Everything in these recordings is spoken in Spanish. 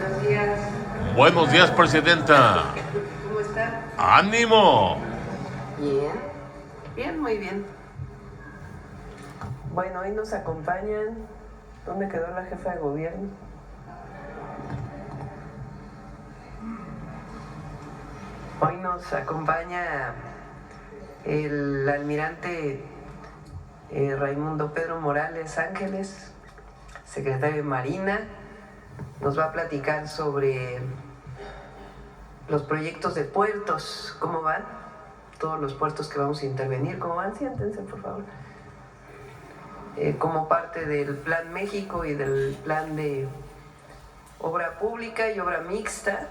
Buenos días. Buenos días, presidenta. ¿Cómo está? ¡Ánimo! Bien, bien, muy bien. Bueno, hoy nos acompañan. ¿Dónde quedó la jefa de gobierno? Hoy nos acompaña el almirante Raimundo Pedro Morales Ángeles, secretario de Marina. Nos va a platicar sobre los proyectos de puertos, cómo van, todos los puertos que vamos a intervenir, cómo van. Siéntense, por favor. Como parte del Plan México y del plan de obra pública y obra mixta,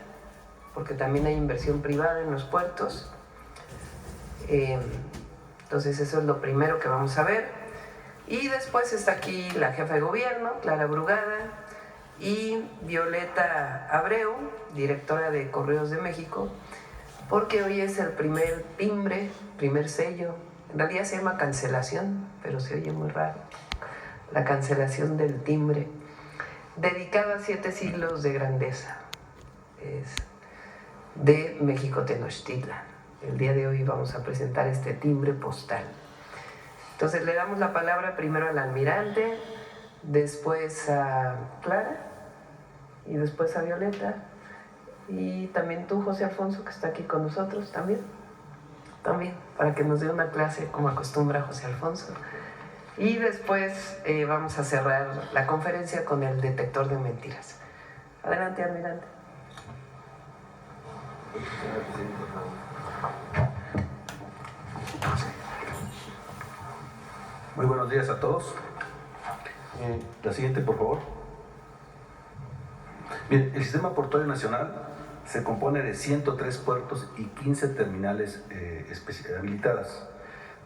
porque también hay inversión privada en los puertos. Entonces eso es lo primero que vamos a ver. Y después está aquí la jefa de gobierno, Clara Brugada, y Violeta Abreu, directora de Correos de México, porque hoy es el primer timbre, primer sello. En realidad se llama cancelación, pero se oye muy raro. La cancelación del timbre, dedicada a 7 siglos de grandeza, es de México Tenochtitlan. El día de hoy vamos a presentar este timbre postal. Entonces le damos la palabra primero al almirante, después a Clara y después a Violeta, y también tú, José Alfonso, que está aquí con nosotros también, para que nos dé una clase como acostumbra José Alfonso. Y después vamos a cerrar la conferencia con el detector de mentiras. Adelante, almirante. Muy buenos días a todos. La siguiente, por favor. Bien, el Sistema Portuario Nacional se compone de 103 puertos y 15 terminales habilitadas,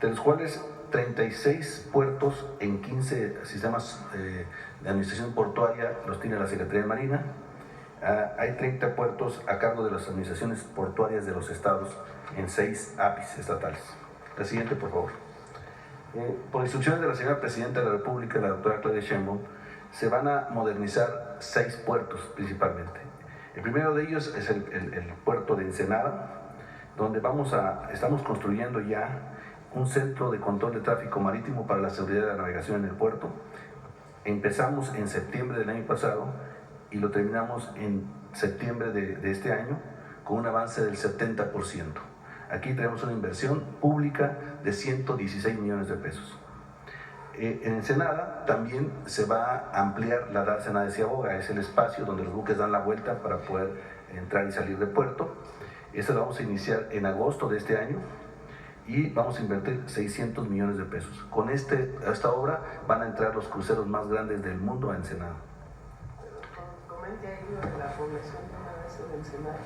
de los cuales 36 puertos en 15 sistemas de administración portuaria los tiene la Secretaría de Marina. Hay 30 puertos a cargo de las administraciones portuarias de los estados en 6 APIs estatales. La siguiente, por favor. Por instrucciones de la señora Presidenta de la República, la doctora Claudia Sheinbaum, se van a modernizar 6 puertos principalmente. El primero de ellos es el puerto de Ensenada, donde estamos construyendo ya un centro de control de tráfico marítimo para la seguridad de la navegación en el puerto. Empezamos en septiembre del año pasado y lo terminamos en septiembre de este año con un avance del 70%. Aquí tenemos una inversión pública de 116 millones de pesos. En Ensenada también se va a ampliar la dársena de Ciaboga, es el espacio donde los buques dan la vuelta para poder entrar y salir del puerto. Esto lo vamos a iniciar en agosto de este año y vamos a invertir 600 millones de pesos. Con esta obra van a entrar los cruceros más grandes del mundo a Ensenada. Comente ahí lo de la población de Ensenada.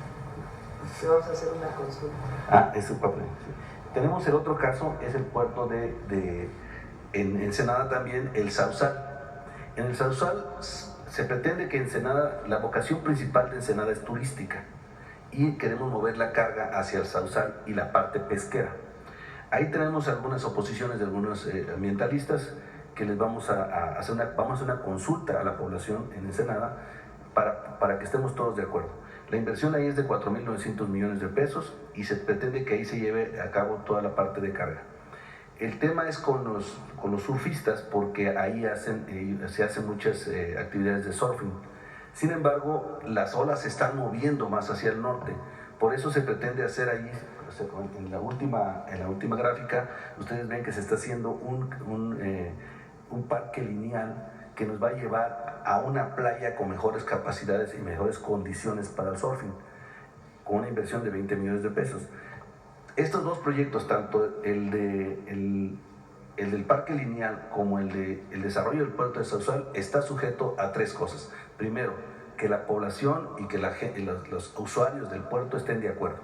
Vamos a hacer una consulta. Es su papel. Sí. Tenemos el otro caso, es el puerto en Ensenada también, el Sausal. En el Sausal se pretende que Ensenada, la vocación principal de Ensenada es turística y queremos mover la carga hacia el Sausal y la parte pesquera. Ahí tenemos algunas oposiciones de algunos ambientalistas que les vamos a hacer una consulta a la población en Ensenada para que estemos todos de acuerdo. La inversión ahí es de 4.900 millones de pesos y se pretende que ahí se lleve a cabo toda la parte de carga. El tema es con los surfistas, porque ahí se hacen muchas actividades de surfing. Sin embargo, las olas se están moviendo más hacia el norte. Por eso se pretende hacer ahí, en la última gráfica, ustedes ven que se está haciendo un parque lineal que nos va a llevar a una playa con mejores capacidades y mejores condiciones para el surfing, con una inversión de 20 millones de pesos. Estos dos proyectos, tanto el del parque lineal como el desarrollo del puerto de Sausal, está sujeto a 3 cosas. Primero, que la población y que los usuarios del puerto estén de acuerdo.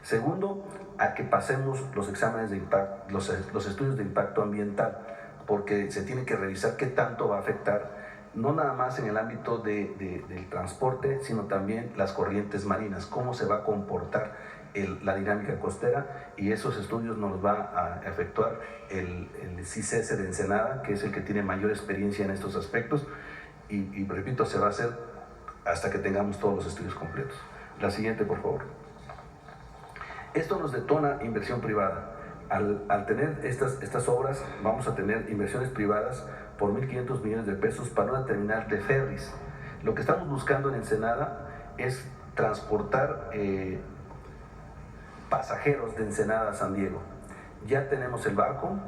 Segundo, a que pasemos los exámenes de impacto, los estudios de impacto ambiental, porque se tiene que revisar qué tanto va a afectar, no nada más en el ámbito del transporte, sino también las corrientes marinas, cómo se va a comportar la dinámica costera, y esos estudios nos los va a efectuar el CICESE de Ensenada, que es el que tiene mayor experiencia en estos aspectos, y repito, se va a hacer hasta que tengamos todos los estudios completos. La siguiente, por favor. Esto nos detona inversión privada. Al tener estas obras, vamos a tener inversiones privadas por 1.500 millones de pesos para una terminal de ferries. Lo que estamos buscando en Ensenada es transportar pasajeros de Ensenada a San Diego. Ya tenemos el barco,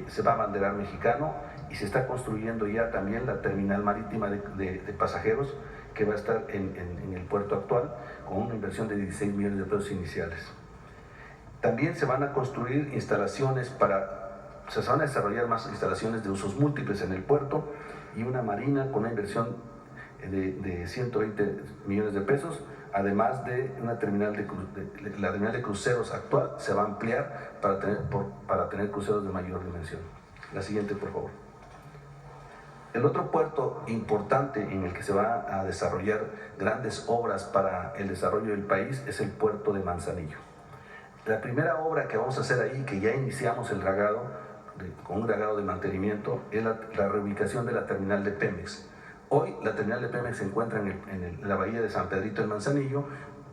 se va a abanderar mexicano y se está construyendo ya también la terminal marítima de pasajeros que va a estar en el puerto actual con una inversión de 16 millones de pesos iniciales. También se van a construir instalaciones se van a desarrollar más instalaciones de usos múltiples en el puerto y una marina con una inversión de 120 millones de pesos, además de una terminal la terminal de cruceros actual se va a ampliar para tener cruceros de mayor dimensión. La siguiente, por favor. El otro puerto importante en el que se va a desarrollar grandes obras para el desarrollo del país es el puerto de Manzanillo. La primera obra que vamos a hacer ahí, que ya iniciamos el dragado, con un dragado de mantenimiento, es la reubicación de la terminal de Pemex. Hoy la terminal de Pemex se encuentra en la bahía de San Pedrito en Manzanillo,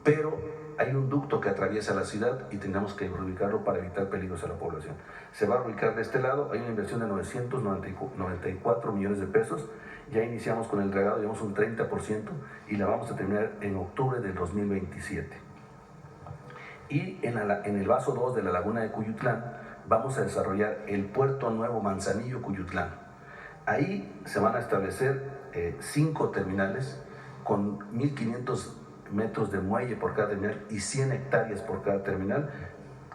pero hay un ducto que atraviesa la ciudad y tenemos que reubicarlo para evitar peligros a la población. Se va a reubicar de este lado, hay una inversión de 994 millones de pesos, ya iniciamos con el dragado, llevamos un 30% y la vamos a terminar en octubre del 2027. Y en el vaso 2 de la laguna de Cuyutlán vamos a desarrollar el puerto nuevo Manzanillo-Cuyutlán. Ahí se van a establecer 5 terminales con 1.500 metros de muelle por cada terminal y 100 hectáreas por cada terminal,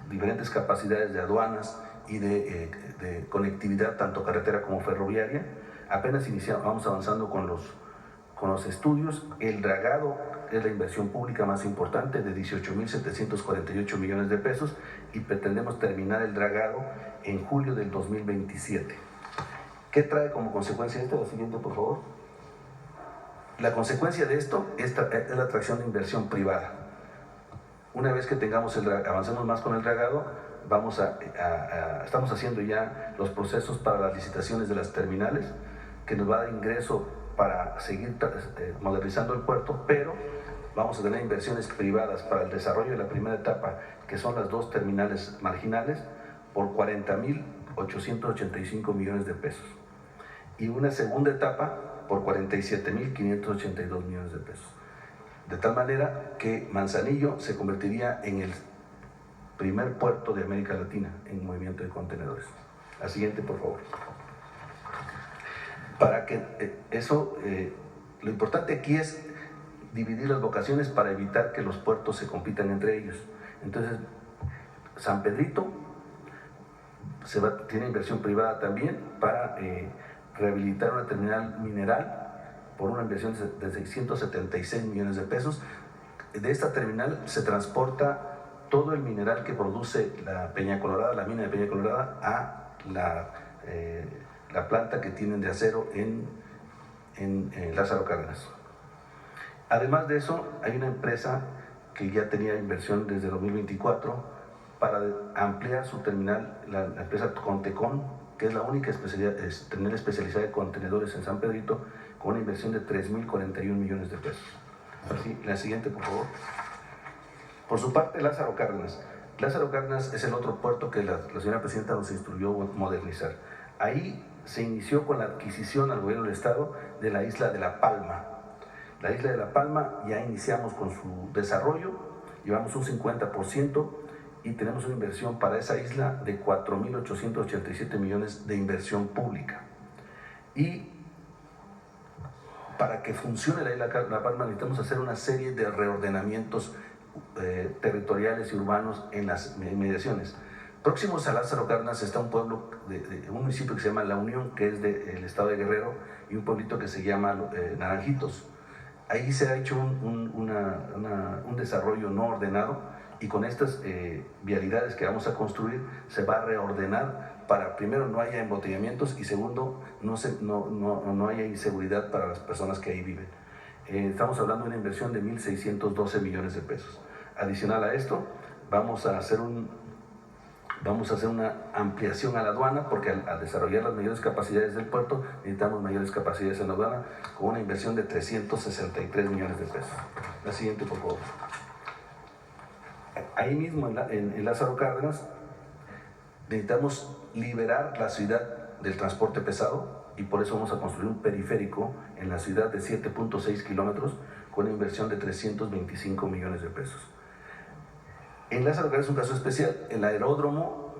diferentes capacidades de aduanas y de conectividad tanto carretera como ferroviaria. Apenas vamos avanzando con los estudios. El dragado es la inversión pública más importante de 18.748 millones de pesos y pretendemos terminar el dragado en julio del 2027. ¿Qué trae como consecuencia esto? La siguiente, por favor. La consecuencia de esto es la atracción de inversión privada. Una vez que avancemos más con el dragado, estamos haciendo ya los procesos para las licitaciones de las terminales, que nos va a dar ingreso para seguir modernizando el puerto, pero vamos a tener inversiones privadas para el desarrollo de la primera etapa, que son las 2 terminales marginales, por 40.885 millones de pesos. Y una segunda etapa por 47.582 millones de pesos. De tal manera que Manzanillo se convertiría en el primer puerto de América Latina en movimiento de contenedores. La siguiente, por favor. Para que lo importante aquí es dividir las vocaciones para evitar que los puertos se compitan entre ellos. Entonces, San Pedrito tiene inversión privada también para rehabilitar una terminal mineral por una inversión de 676 millones de pesos. De esta terminal se transporta todo el mineral que produce la Peña Colorada, la mina de Peña Colorada, a la planta que tienen de acero en Lázaro Cárdenas. Además de eso, hay una empresa que ya tenía inversión desde 2024 para ampliar su terminal, la empresa Contecon, que es la única terminal especializada de contenedores en San Pedrito, con una inversión de 3.041 millones de pesos. Así, la siguiente, por favor. Por su parte, Lázaro Cárdenas. Lázaro Cárdenas es el otro puerto que la señora presidenta nos instruyó modernizar. Ahí se inició con la adquisición al gobierno del Estado de la isla de La Palma. La isla de La Palma ya iniciamos con su desarrollo, llevamos un 50% y tenemos una inversión para esa isla de 4.887 millones de inversión pública. Y para que funcione la isla de La Palma necesitamos hacer una serie de reordenamientos territoriales y urbanos en las inmediaciones. Próximos a Lázaro Cárdenas está un pueblo, un municipio que se llama La Unión, que es del estado de Guerrero, y un pueblito que se llama Naranjitos. Ahí se ha hecho un desarrollo no ordenado, y con estas vialidades que vamos a construir se va a reordenar para, primero, no haya embotellamientos y segundo, no haya inseguridad para las personas que ahí viven. Estamos hablando de una inversión de 1.612 millones de pesos. Adicional a esto, vamos a hacer Vamos a hacer una ampliación a la aduana porque al desarrollar las mayores capacidades del puerto necesitamos mayores capacidades en la aduana con una inversión de 363 millones de pesos. La siguiente, por favor. Ahí mismo en Lázaro Cárdenas necesitamos liberar la ciudad del transporte pesado y por eso vamos a construir un periférico en la ciudad de 7.6 kilómetros con una inversión de 325 millones de pesos. En Lázaro Cárdenas es un caso especial. El aeródromo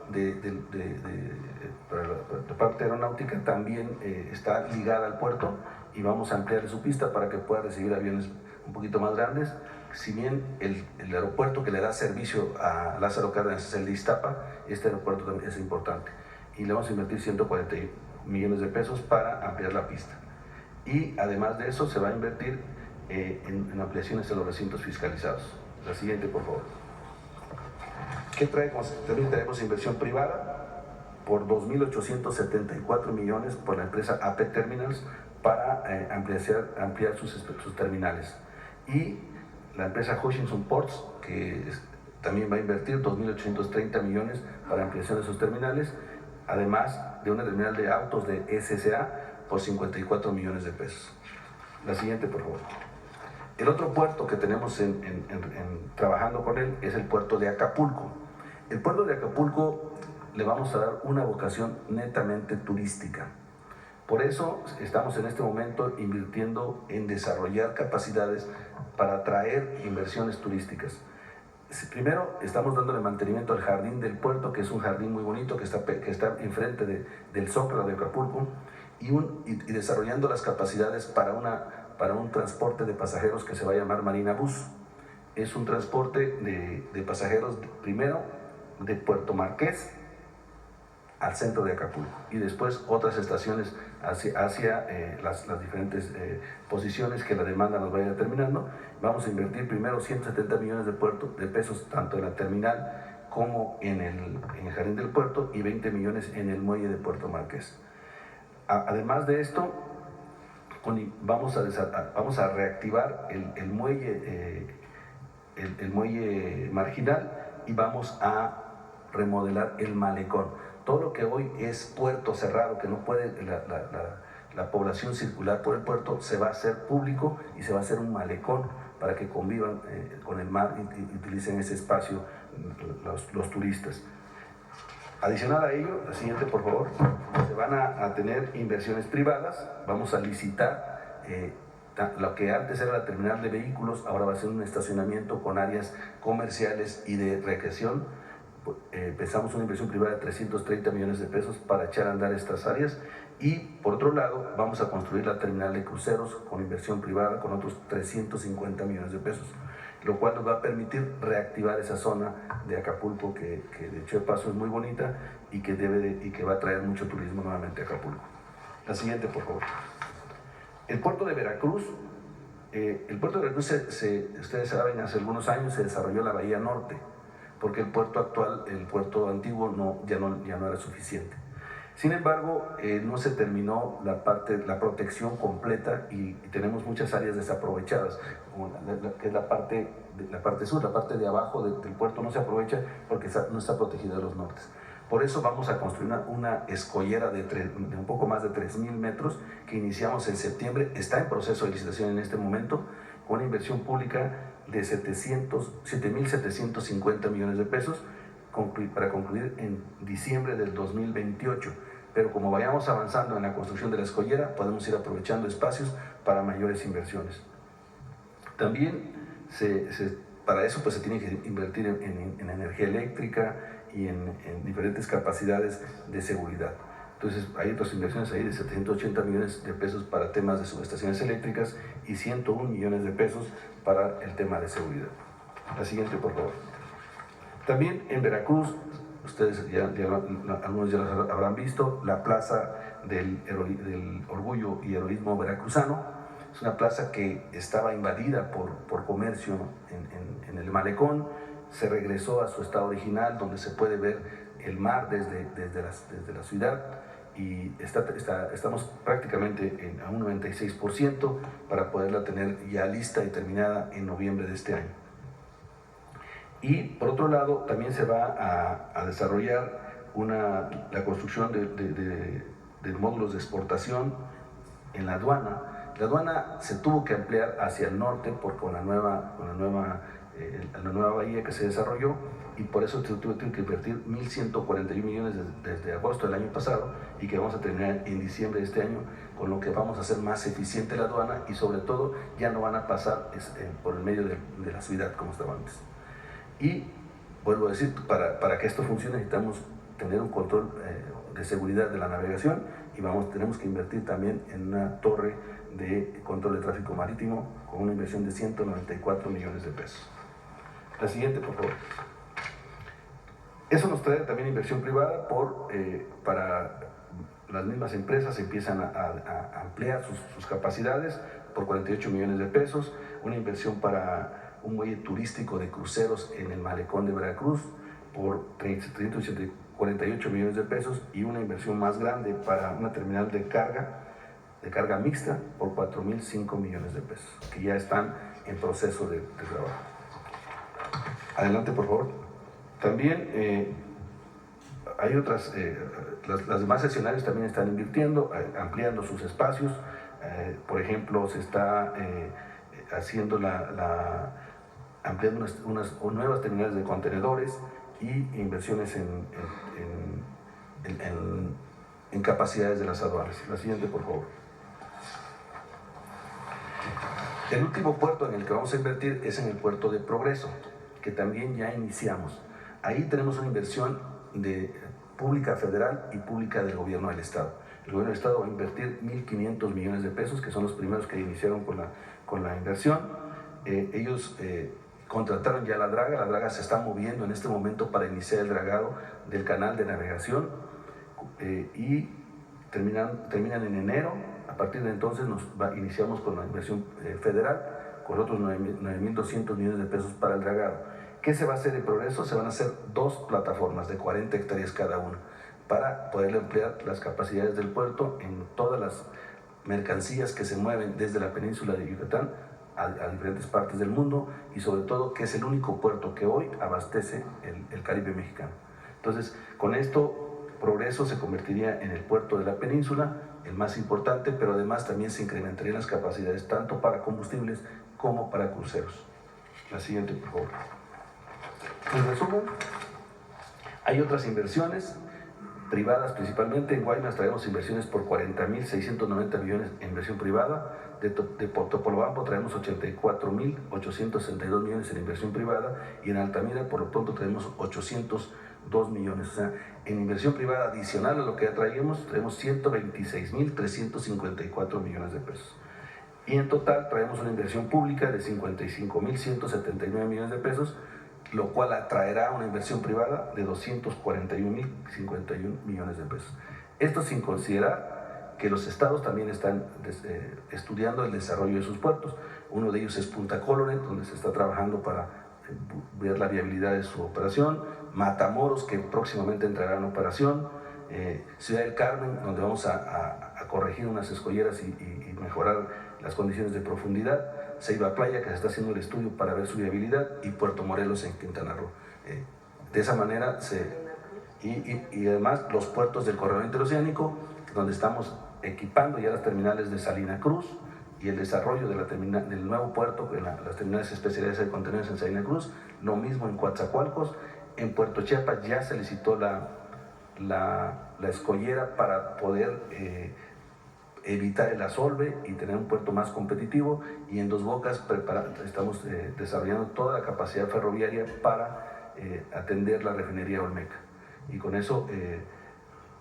para la parte aeronáutica también está ligada al puerto y vamos a ampliar su pista para que pueda recibir aviones un poquito más grandes. Si bien el aeropuerto que le da servicio a Lázaro Cárdenas es el de Iztapa, este aeropuerto también es importante. Y le vamos a invertir 140 millones de pesos para ampliar la pista. Y además de eso se va a invertir en ampliaciones de los recintos fiscalizados. La siguiente, por favor. ¿Qué traemos? También tenemos inversión privada por 2.874 millones por la empresa AP Terminals para ampliar sus terminales. Y la empresa Hutchinson Ports, que también va a invertir 2.830 millones para ampliación de sus terminales, además de una terminal de autos de SSA por 54 millones de pesos. La siguiente, por favor. El otro puerto que tenemos trabajando con él es el puerto de Acapulco. El puerto de Acapulco le vamos a dar una vocación netamente turística. Por eso estamos en este momento invirtiendo en desarrollar capacidades para atraer inversiones turísticas. Primero, estamos dándole mantenimiento al jardín del puerto, que es un jardín muy bonito que está enfrente del Zócalo de Acapulco, y desarrollando las capacidades para un transporte de pasajeros que se va a llamar Marina Bus. Es un transporte de pasajeros primero de Puerto Marqués al centro de Acapulco y después otras estaciones hacia las diferentes posiciones que la demanda nos vaya determinando. Vamos a invertir primero 170 millones de pesos tanto en la terminal como en el jardín del puerto y 20 millones en el muelle de Puerto Marqués. Además de esto, vamos a reactivar el muelle marginal y vamos a remodelar el malecón. Todo lo que hoy es puerto cerrado, que no puede la población circular por el puerto, se va a hacer público y se va a hacer un malecón para que convivan con el mar y utilicen ese espacio los turistas. Adicional a ello, la siguiente, por favor, se van a tener inversiones privadas. Vamos a licitar lo que antes era la terminal de vehículos, ahora va a ser un estacionamiento con áreas comerciales y de recreación. Empezamos una inversión privada de 330 millones de pesos para echar a andar estas áreas y por otro lado vamos a construir la terminal de cruceros con inversión privada con otros 350 millones de pesos, lo cual nos va a permitir reactivar esa zona de Acapulco que de hecho de paso es muy bonita y que va a traer mucho turismo nuevamente a Acapulco. La siguiente, por favor. El puerto de Veracruz. Ustedes saben, hace algunos años se desarrolló la Bahía Norte, porque el puerto actual, el puerto antiguo, ya no era suficiente. Sin embargo, no se terminó la protección completa y tenemos muchas áreas desaprovechadas, como que es la parte sur, la parte de abajo del puerto no se aprovecha porque no está protegida de los nortes. Por eso vamos a construir una escollera de un poco más de 3.000 metros que iniciamos en septiembre, está en proceso de licitación en este momento, con una inversión pública de 7.750 millones de pesos para concluir en diciembre del 2028. Pero como vayamos avanzando en la construcción de la escollera, podemos ir aprovechando espacios para mayores inversiones. También para eso pues, se tiene que invertir en energía eléctrica y en diferentes capacidades de seguridad. Entonces hay otras inversiones ahí de 780 millones de pesos para temas de subestaciones eléctricas y 101 millones de pesos para el tema de seguridad. La siguiente, por favor. También en Veracruz, ustedes algunos ya lo habrán visto, la Plaza del Orgullo y Heroísmo Veracruzano. Es una plaza que estaba invadida por comercio en el malecón, se regresó a su estado original donde se puede ver el mar desde la ciudad y estamos prácticamente a un 96% para poderla tener ya lista y terminada en noviembre de este año. Y por otro lado, también se va a desarrollar la construcción de módulos de exportación en la aduana. La aduana se tuvo que ampliar hacia el norte con la nueva bahía que se desarrolló, y por eso se tuvo que invertir 1.141 millones desde agosto del año pasado, y que vamos a terminar en diciembre de este año, con lo que vamos a hacer más eficiente la aduana, y sobre todo ya no van a pasar por el medio de la ciudad como estaba antes. Y vuelvo a decir, para que esto funcione necesitamos tener un control de seguridad de la navegación, y tenemos que invertir también en una torre de control de tráfico marítimo con una inversión de 194 millones de pesos. La siguiente, por favor. Eso nos trae también inversión privada para las mismas empresas empiezan a ampliar sus capacidades por 48 millones de pesos, una inversión para un muelle turístico de cruceros en el malecón de Veracruz por 348 millones de pesos, y una inversión más grande para una terminal de carga mixta por 4.005 millones de pesos, que ya están en proceso de trabajo. Adelante, por favor. También hay otras, las demás escenarios también están invirtiendo, ampliando sus espacios. Por ejemplo, se está haciendo ampliando unas nuevas terminales de contenedores y inversiones en capacidades de las aduanas. La siguiente, por favor. El último puerto en el que vamos a invertir es en el puerto de Progreso, que también ya iniciamos. Ahí tenemos una inversión pública federal y pública del gobierno del Estado. El gobierno del Estado va a invertir 1.500 millones de pesos, que son los primeros que iniciaron con la inversión. Ellos contrataron ya la draga se está moviendo en este momento para iniciar el dragado del canal de navegación, y terminan en enero. A partir de entonces iniciamos con la inversión federal, con otros 9.200 millones de pesos para el dragado. ¿Qué se va a hacer en Progreso? Se van a hacer 2 plataformas de 40 hectáreas cada una, para poder ampliar las capacidades del puerto en todas las mercancías que se mueven desde la península de Yucatán a diferentes partes del mundo, y sobre todo que es el único puerto que hoy abastece el Caribe mexicano. Entonces, con esto Progreso se convertiría en el puerto de la península, el más importante, pero además también se incrementarían las capacidades tanto para combustibles como para cruceros. La siguiente, por favor. En resumen, hay otras inversiones privadas, principalmente en Guaymas traemos inversiones por 40.690 millones en inversión privada. De Topolobampo traemos 84.862 millones en inversión privada, y en Altamira por lo pronto traemos 802 millones. O sea, en inversión privada adicional a lo que ya traemos 126.354 millones de pesos. Y en total traemos una inversión pública de 55.179 millones de pesos, lo cual atraerá una inversión privada de 241.051 millones de pesos. Esto sin considerar que los estados también están estudiando el desarrollo de sus puertos. Uno de ellos es Punta Coloret, donde se está trabajando para ver la viabilidad de su operación. Matamoros, que próximamente entrará en operación. Ciudad del Carmen, donde vamos a corregir unas escolleras y mejorar las condiciones de profundidad. Ceiba Playa, que se está haciendo el estudio para ver su viabilidad, y Puerto Morelos en Quintana Roo. De esa manera y además los puertos del corredor interoceánico, donde estamos equipando ya las terminales de Salina Cruz, y el desarrollo del nuevo puerto, las terminales especiales de contenedores en Salina Cruz. Lo mismo en Coatzacoalcos. En Puerto Chiapas ya se licitó la escollera para poder evitar el asolve y tener un puerto más competitivo, y en Dos Bocas estamos desarrollando toda la capacidad ferroviaria para atender la refinería Olmeca, y con eso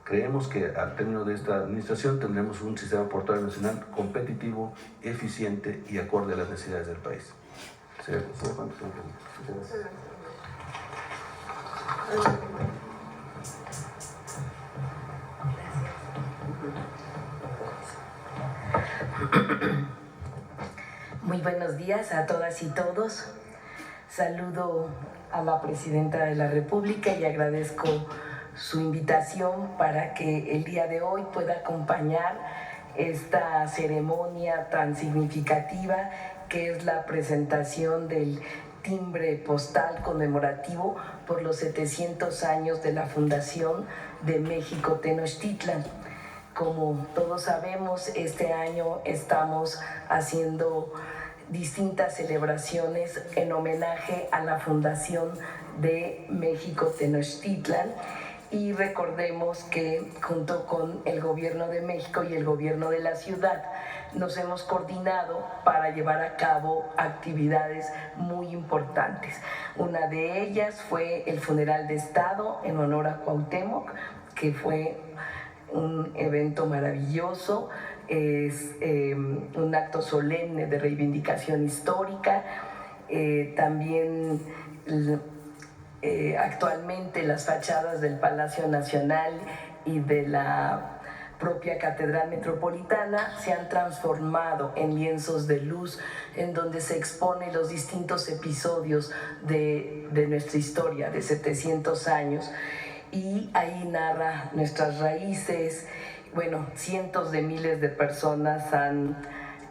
creemos que al término de esta administración tendremos un sistema portuario nacional competitivo, eficiente y acorde a las necesidades del país. Muy buenos días a todas y todos. Saludo a la Presidenta de la República y agradezco su invitación para que el día de hoy pueda acompañar esta ceremonia tan significativa que es la presentación del timbre postal conmemorativo por los 700 años de la fundación de México Tenochtitlan. Como todos sabemos, este año estamos haciendo distintas celebraciones en homenaje a la fundación de México Tenochtitlan, y recordemos que junto con el Gobierno de México y el Gobierno de la ciudad nos hemos coordinado para llevar a cabo actividades muy importantes. Una de ellas fue el funeral de Estado en honor a Cuauhtémoc, que fue un evento maravilloso, es un acto solemne de reivindicación histórica. También actualmente las fachadas del Palacio Nacional y de la propia Catedral Metropolitana se han transformado en lienzos de luz en donde se exponen los distintos episodios de nuestra historia de 700 años, y ahí narra nuestras raíces. Bueno, cientos de miles de personas han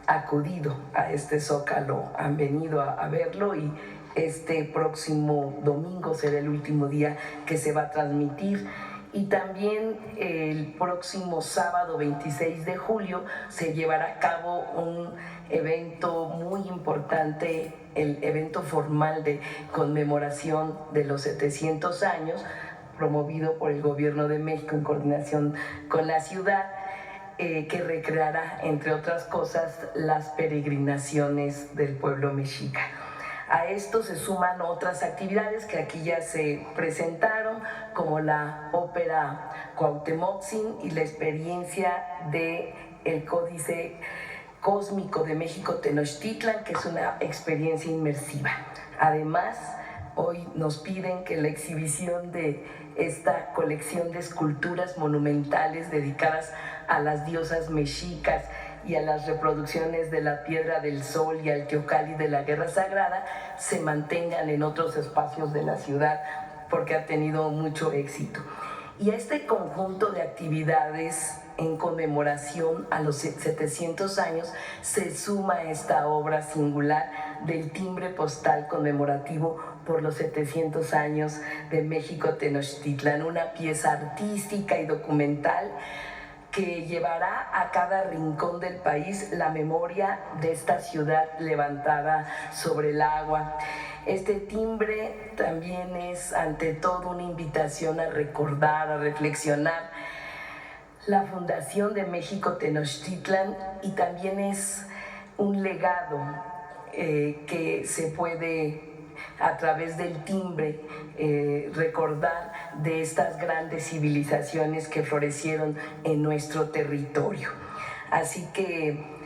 acudido a este Zócalo, han venido a verlo, y este próximo domingo será el último día que se va a transmitir. Y también el próximo sábado 26 de julio se llevará a cabo un evento muy importante, el evento formal de conmemoración de los 700 años, promovido por el Gobierno de México en coordinación con la ciudad, que recreará, entre otras cosas, las peregrinaciones del pueblo mexica. A esto se suman otras actividades que aquí ya se presentaron, como la ópera Cuauhtémoc y la experiencia del Códice Cósmico de México Tenochtitlan, que es una experiencia inmersiva. Además, hoy nos piden que la exhibición de esta colección de esculturas monumentales dedicadas a las diosas mexicas y a las reproducciones de la Piedra del Sol y al Teocalli de la Guerra Sagrada se mantengan en otros espacios de la ciudad, porque ha tenido mucho éxito. Y a este conjunto de actividades en conmemoración a los 700 años se suma esta obra singular del timbre postal conmemorativo por los 700 años de México Tenochtitlan, una pieza artística y documental que llevará a cada rincón del país la memoria de esta ciudad levantada sobre el agua. Este timbre también es, ante todo, una invitación a recordar, a reflexionar la fundación de México Tenochtitlan, y también es un legado que se puede, a través del timbre, recordar de estas grandes civilizaciones que florecieron en nuestro territorio. Así que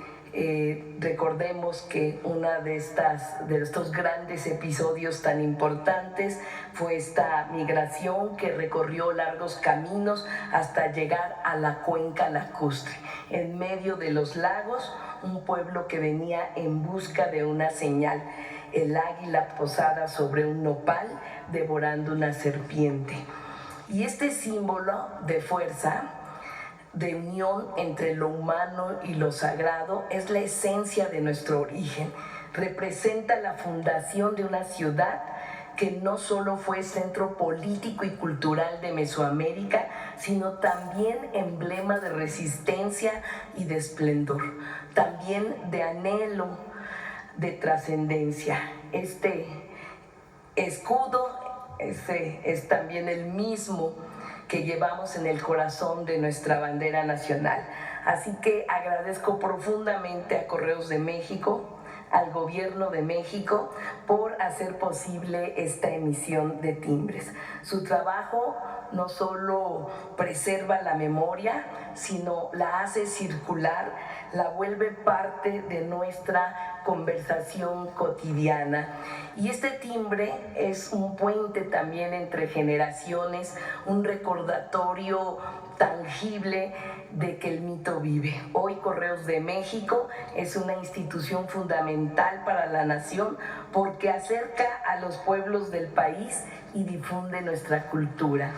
recordemos que una de estos grandes episodios tan importantes fue esta migración que recorrió largos caminos hasta llegar a la cuenca lacustre. En medio de los lagos, un pueblo que venía en busca de una señal: el águila posada sobre un nopal devorando una serpiente. Y este símbolo de fuerza, de unión entre lo humano y lo sagrado, es la esencia de nuestro origen. Representa la fundación de una ciudad que no solo fue centro político y cultural de Mesoamérica, sino también emblema de resistencia y de esplendor, también de anhelo, de trascendencia. Este escudo es también el mismo que llevamos en el corazón de nuestra bandera nacional. Así que agradezco profundamente a Correos de México, al Gobierno de México, por hacer posible esta emisión de timbres. Su trabajo no solo preserva la memoria, sino la hace circular, la vuelve parte de nuestra conversación cotidiana. Y este timbre es un puente también entre generaciones, un recordatorio tangible de que el mito vive. Hoy Correos de México es una institución fundamental para la nación porque acerca a los pueblos del país y difunde nuestra cultura.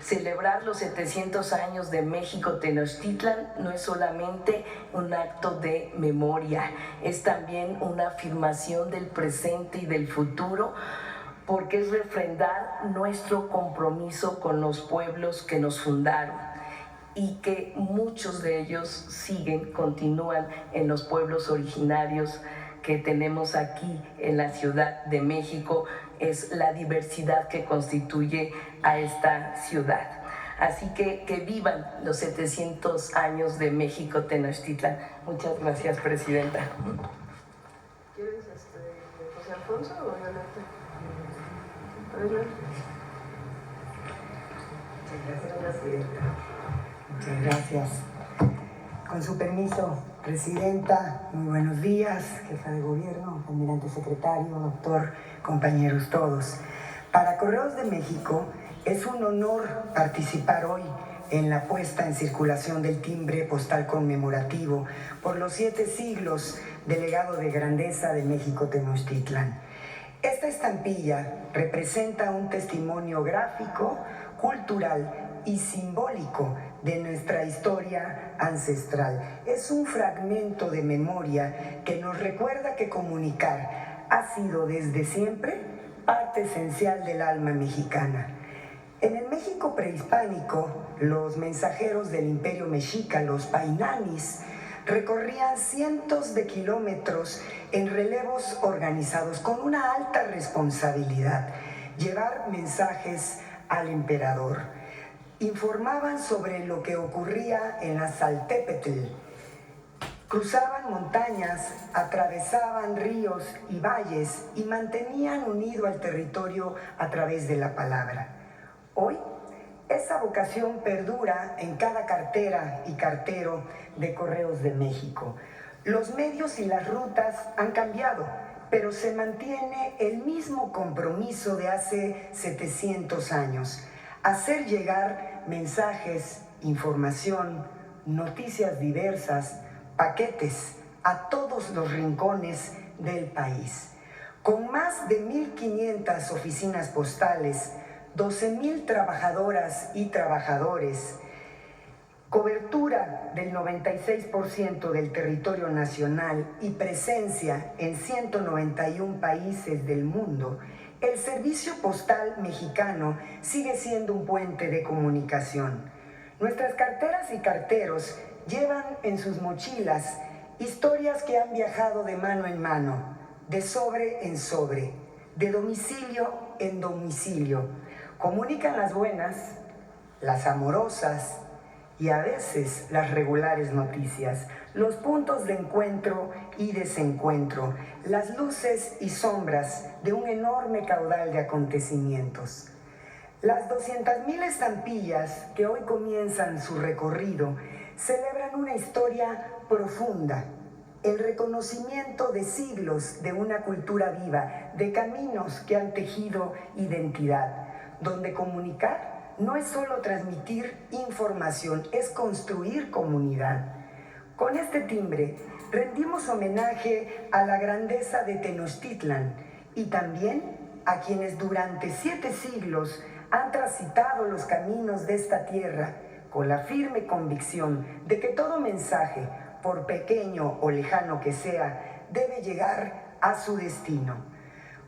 Celebrar los 700 años de México Tenochtitlan no es solamente un acto de memoria, es también una afirmación del presente y del futuro, porque es refrendar nuestro compromiso con los pueblos que nos fundaron y que muchos de ellos continúan en los pueblos originarios que tenemos aquí en la Ciudad de México. Es la diversidad que constituye a esta ciudad. Así que vivan los 700 años de México Tenochtitlan. Muchas gracias, Presidenta. ¿Quieres José Alfonso o Violeta? Adelante. Muchas gracias, Presidenta. Muchas gracias. Con su permiso, Presidenta, muy buenos días, jefa de gobierno, almirante secretario, doctor, compañeros todos. Para Correos de México es un honor participar hoy en la puesta en circulación del timbre postal conmemorativo por los 7 siglos del legado de grandeza de México Tenochtitlan. Esta estampilla representa un testimonio gráfico, cultural y simbólico de nuestra historia ancestral. Es un fragmento de memoria que nos recuerda que comunicar ha sido desde siempre parte esencial del alma mexicana. En el México prehispánico, los mensajeros del Imperio Mexica, los painanis, recorrían cientos de kilómetros en relevos organizados con una alta responsabilidad: llevar mensajes al emperador. Informaban sobre lo que ocurría en la Xaltépetl, cruzaban montañas, atravesaban ríos y valles y mantenían unido al territorio a través de la palabra. Hoy, esa vocación perdura en cada cartera y cartero de Correos de México. Los medios y las rutas han cambiado, pero se mantiene el mismo compromiso de hace 700 años: hacer llegar mensajes, información, noticias diversas, paquetes a todos los rincones del país. Con más de 1,500 oficinas postales, 12,000 trabajadoras y trabajadores, cobertura del 96% del territorio nacional y presencia en 191 países del mundo, el servicio postal mexicano sigue siendo un puente de comunicación. Nuestras carteras y carteros llevan en sus mochilas historias que han viajado de mano en mano, de sobre en sobre, de domicilio en domicilio. Comunican las buenas, las amorosas y a veces las regulares noticias, los puntos de encuentro y desencuentro, las luces y sombras de un enorme caudal de acontecimientos. Las 200,000 estampillas que hoy comienzan su recorrido celebran una historia profunda, el reconocimiento de siglos de una cultura viva, de caminos que han tejido identidad, donde comunicar no es solo transmitir información, es construir comunidad. Con este timbre rendimos homenaje a la grandeza de Tenochtitlan y también a quienes durante 7 siglos han transitado los caminos de esta tierra con la firme convicción de que todo mensaje, por pequeño o lejano que sea, debe llegar a su destino.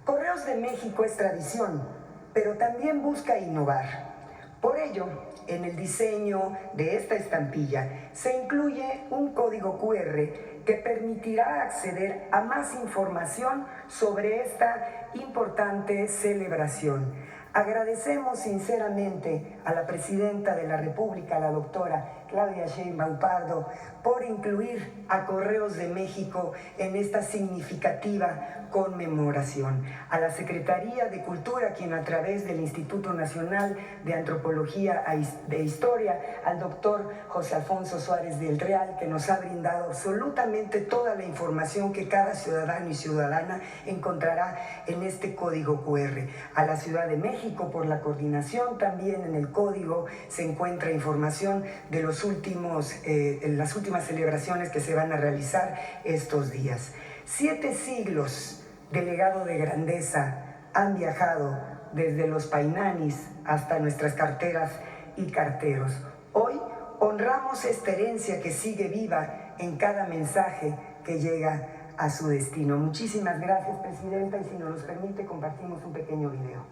Correos de México es tradición, pero también busca innovar. Por ello, en el diseño de esta estampilla se incluye un código QR que permitirá acceder a más información sobre esta importante celebración. Agradecemos sinceramente a la Presidenta de la República, la doctora Claudia Sheinbaum Pardo, por incluir a Correos de México en esta significativa conmemoración. A la Secretaría de Cultura, quien a través del Instituto Nacional de Antropología e Historia, al doctor José Alfonso Suárez del Real, que nos ha brindado absolutamente toda la información que cada ciudadano y ciudadana encontrará en este código QR. A la Ciudad de México, por la coordinación, también en el código se encuentra información de las últimas celebraciones que se van a realizar estos días. 7 siglos de legado de grandeza han viajado desde los painanis hasta nuestras carteras y carteros. Hoy honramos esta herencia que sigue viva en cada mensaje que llega a su destino. Muchísimas gracias, Presidenta, y si nos los permite, compartimos un pequeño video.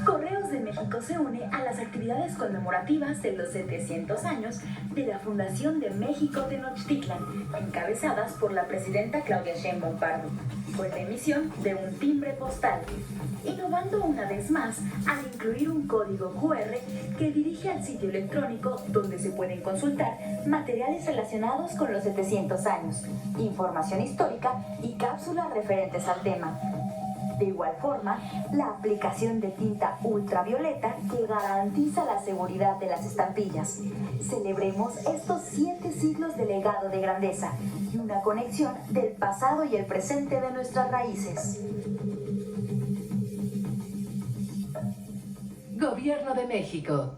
Correos de México se une a las actividades conmemorativas de los 700 años de la Fundación de México Tenochtitlan, encabezadas por la presidenta Claudia Sheinbaum Pardo, con la emisión de un timbre postal, innovando una vez más al incluir un código QR que dirige al sitio electrónico donde se pueden consultar materiales relacionados con los 700 años, información histórica y cápsulas referentes al tema. De igual forma, la aplicación de tinta ultravioleta que garantiza la seguridad de las estampillas. Celebremos estos 7 siglos de legado de grandeza y una conexión del pasado y el presente de nuestras raíces. Gobierno de México.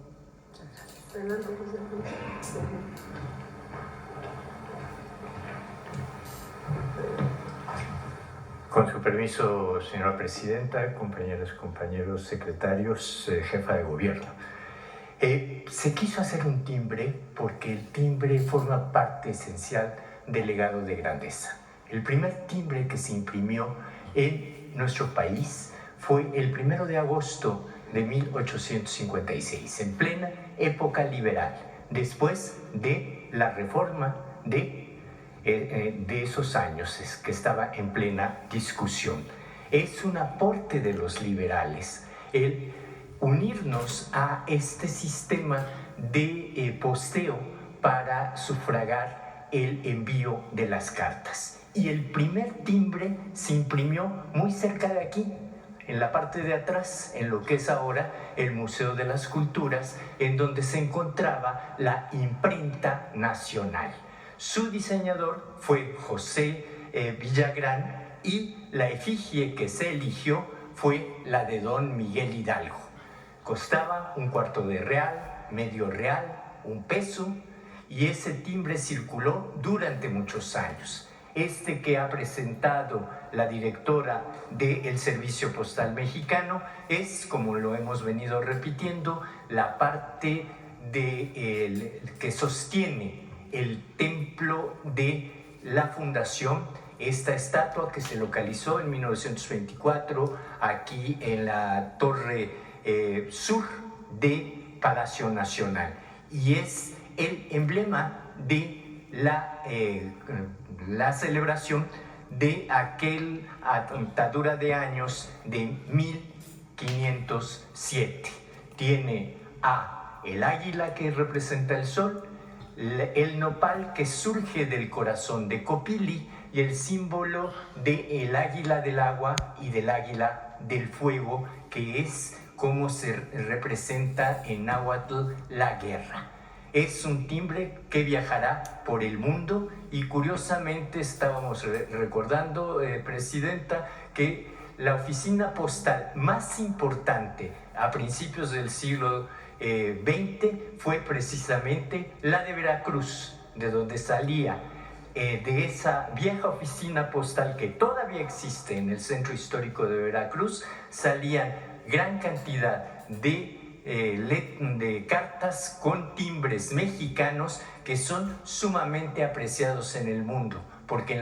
Con su permiso, señora presidenta, compañeras, compañeros, secretarios, jefa de gobierno. Se quiso hacer un timbre porque el timbre forma parte esencial del legado de grandeza. El primer timbre que se imprimió en nuestro país fue el 1 de agosto de 1856, en plena época liberal, después de la reforma de esos años que estaba en plena discusión. Es un aporte de los liberales el unirnos a este sistema de posteo para sufragar el envío de las cartas. Y el primer timbre se imprimió muy cerca de aquí, en la parte de atrás, en lo que es ahora el Museo de las Culturas, en donde se encontraba la imprenta nacional. Su diseñador fue José Villagrán y la efigie que se eligió fue la de don Miguel Hidalgo. Costaba $1/4 de real, medio real, $1, y ese timbre circuló durante muchos años. Este que ha presentado la directora del Servicio Postal Mexicano es, como lo hemos venido repitiendo, la parte que sostiene el templo de la fundación, esta estatua que se localizó en 1924 aquí en la torre sur de Palacio Nacional, y es el emblema de la celebración de aquel atadura de años de 1507. Tiene el águila que representa el sol, el nopal que surge del corazón de Copili y el símbolo del águila del agua y del águila del fuego, que es como se representa en náhuatl la guerra. Es un timbre que viajará por el mundo y curiosamente estábamos recordando, Presidenta, que la oficina postal más importante a principios del siglo XX fue precisamente la de Veracruz, de donde salía de esa vieja oficina postal que todavía existe en el centro histórico de Veracruz, salían gran cantidad de cartas con timbres mexicanos que son sumamente apreciados en el mundo, porque